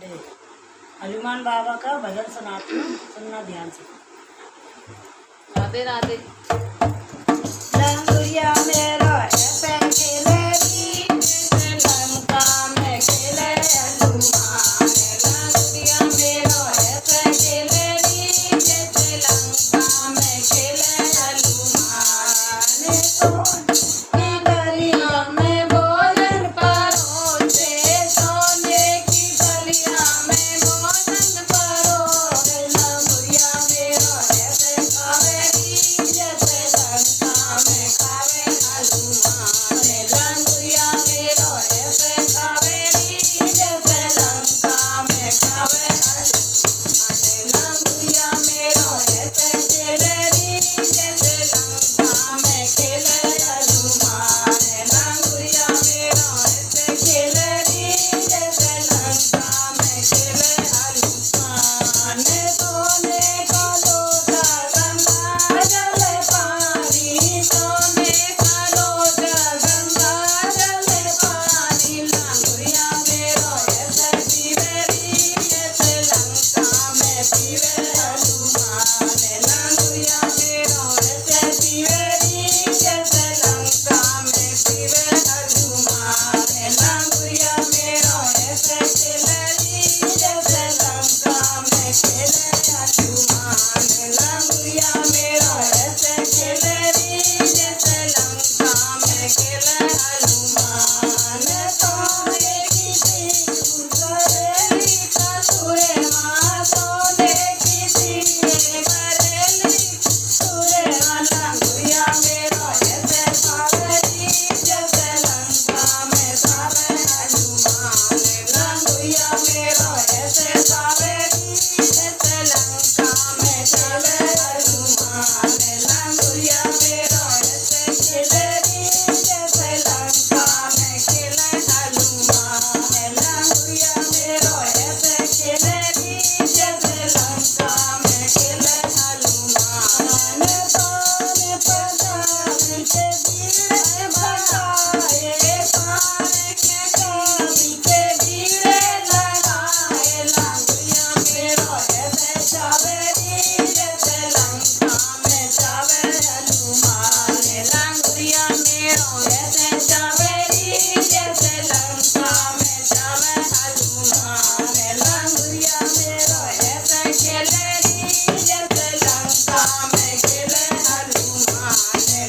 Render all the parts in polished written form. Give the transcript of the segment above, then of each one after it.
हनुमान बाबा का भजन सुनाती हूँ, सुनना ध्यान से। राधे राधे। लंगुरिया मेरा ऐसे खेले री, जैसे लंका में खेले हनुमान। लंगुरिया मेरा ऐसे खेले री, जैसे लंका में खेले हनुमान। तो गलिया में भोजन परोसे, सोने की गलिया में भोजन परोसे। लंगुरिया मेरा ऐसे खावे री, जैसे लंका में खावे हनुमान। लंगुरिया मेरा ऐसे खावे री, जैसे लंका में खावे हनुमान। लंगुरिया मेरा ऐसे खेले री, जैसे लंका में खेले हनुमान। लंगुरिया मेरा ऐसे खेले री, जैसे लंका में खेले हनुमान। सोने का लोटा गंगा जल पानी, सोने का लोटा गंगा जल पानी। लंगुरिया मेरा ऐसे पीवे री, जैसे लंका में पीवे हनुमान। लंगुरिया मेरा ऐसे पीवे री, जैसे लंका में पीवे हनुमान। लंगुरिया मेरा ऐसे खेले री, जैसे लंका में खेले हनुमान। लंगुरिया मेरा ऐसे खेले री, जैसे लंका में खेले हनुमान। सोने की सींग बरेली कसूरे माँ, सोने की सींग बरेली कसूरे माँ। लंगुरिया मेरा ऐसे खावे री, जैसे लंका में खावे हनुमान। लंगुरिया मेरा ऐसे खावे री, जैसे लंका में खावे हनुमान। लंगुरिया मेरा ऐसे खेले री, जैसे लंका में खेले हनुमान। लंगुरिया मेरा ऐसे खेले री, जैसे लंका में खेले हनुमान। पान पदार्थ के बीड़े बनाए, पान के कामी के बीड़े लगाए। लंगुरिया मेरा ऐसे चावे री, जैसे लंका में चावे हनुमान। लंगुरिया मेरा ऐसे चावे री, जैसे लंका में चावे हनुमान। लंगुरिया मेरा ऐसे खेले री, जैसे लंका में खेले हनुमान।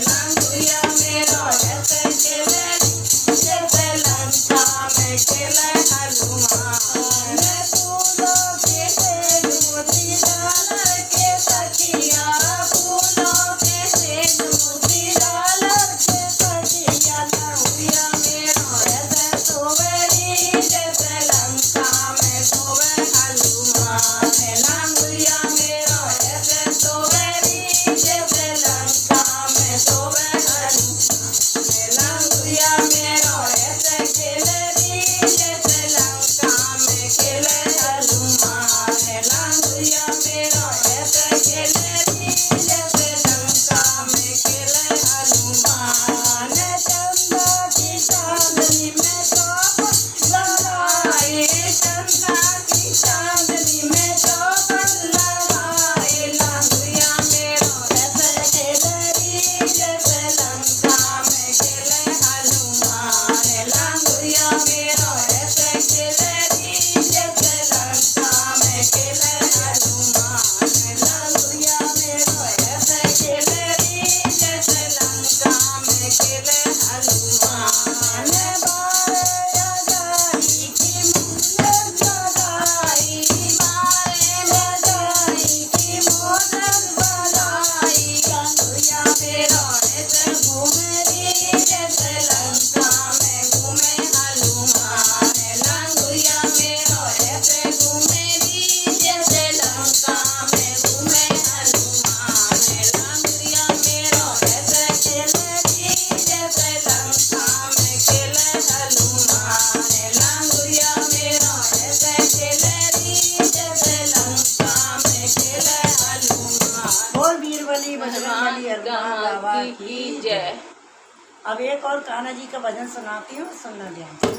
लंगुरिया मेरा ऐसे खेले री, जैसे लंका में खेले हनुमान। फूलों के सेज मोती डालर के सखिया, फूलों के सेज मोती डालर के सखिया। लंगुरिया मेरा ऐसे सोवे री, जैसे लंका में सोवे हनुमान। लंगुरिया मेरा ऐसे सोवे री, जैसे लंका में सोवे हनुमान। लंगुरिया मेरा ऐसे खेले री, जैसे लंका में खेले हनुमान। लंगुरिया मेरा ऐसे खेले री, जैसे लंका में खेले हनुमान। चंदा की चांदनी में चौपट लगाए, चंदा की चांदनी में चौपट लगाए। लंगुरिया मेरा ऐसे खेले री, जैसे लंका में खेले हनुमान। लंगुरिया मेरा ऐसे खेले री, जैसे लंका में खेले हनुमान। लंगुरिया मेरा ऐसे खेले री, जैसे लंका में खेले हनुमान। बारे लगाई की मूरत लगाई, बारे लगाई की मूरत बनाई। लंगुरिया मेरा ऐसे घूमे री, जैसे लंका में घूमे हनुमान। लंगुरिया मेरा ऐसे घूमे री, जैसे लंका में घूमे हनुमान। लंगुरिया मेरा ऐसे खेले री, जैसे लंका में खेले हनुमान। लंगुरिया मेरा ऐसे खेले री, जैसे लंका में खेले हनुमान। बोल बीरबली बजरंगबली हनुमान बाबा की जय। अब एक और कान्हा जी का भजन सुनाती हूँ, सुनना ध्यान से।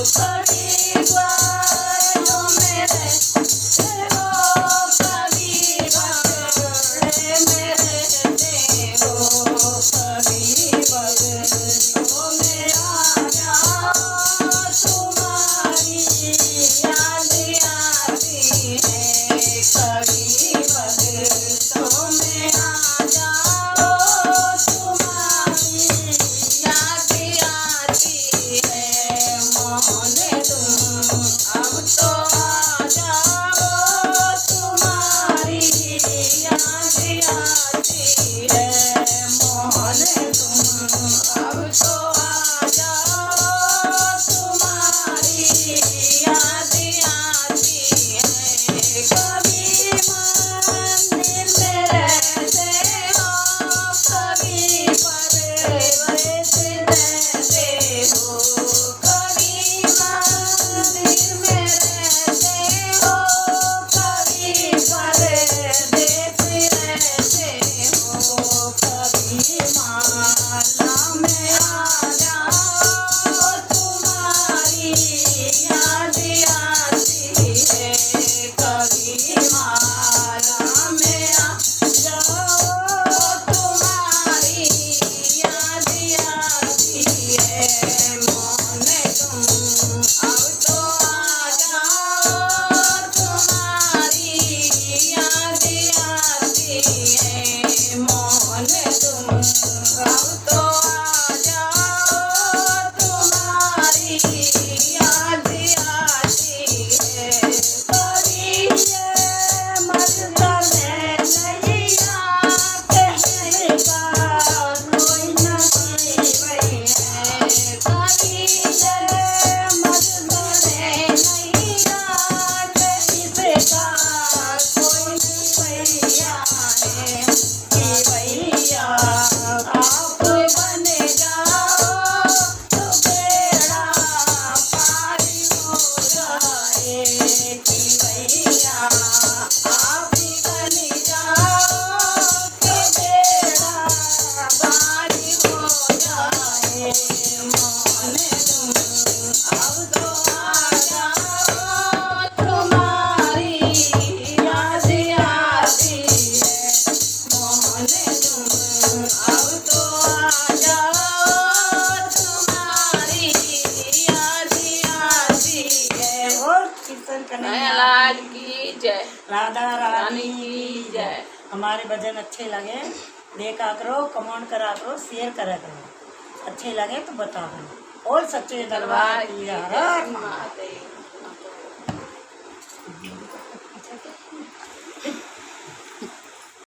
कभी बारों में रहते हो, कभी बगड़े में रहते हो, कभी बगड़ों में आ जाओ, तुम्हारी याद आती है, कभी बगड़ों में आ जाओ, तुम्हारी याद आती है, मोहन तुम अब तो आ जाओ, तुम्हारी याद आती है, मोहन तुम अब तो आ जाओ, तुम्हारी याद आती है, कभी मंदिर में रहते हो, कभी परदेस रहते हो, कभी मंदिर में रहते हो, कभी परदेस रहते हो, कभी माला में आ जाओ, तुम्हारी याद आती है, कभी माला में आ जाओ, तुम्हारी याद आती है, मोहन तुम अब तो आ जाओ, तुम्हारी याद आती है, मोहन तुम अब तो आ जाओ, तुम्हारी याद आती है, कभी ये मजदर नैया कहने का कोई नसीब है, कभी ये मजदर नैया कहने का कोई भैया है, कि भैया आप बन जाओ तो बेड़ा पार हो जाए, कि भैया आप बन जाओ कि बेड़ा पार हो जाए, मोहन तुम अब तो आ जाओ, तुम्हारी याद आती है, मोहन तुम अब तो आ जाओ, तुम्हारी याद आती है। और कीर्तन नया लाल की जय, राधा रानी रानी की जय। हमारे भजन अच्छे लगे देखा करो, कमेंट करा करो, शेयर करा करो, अच्छे लगे तो बता दो। और सच्चे दरबार की हर हर महादेव।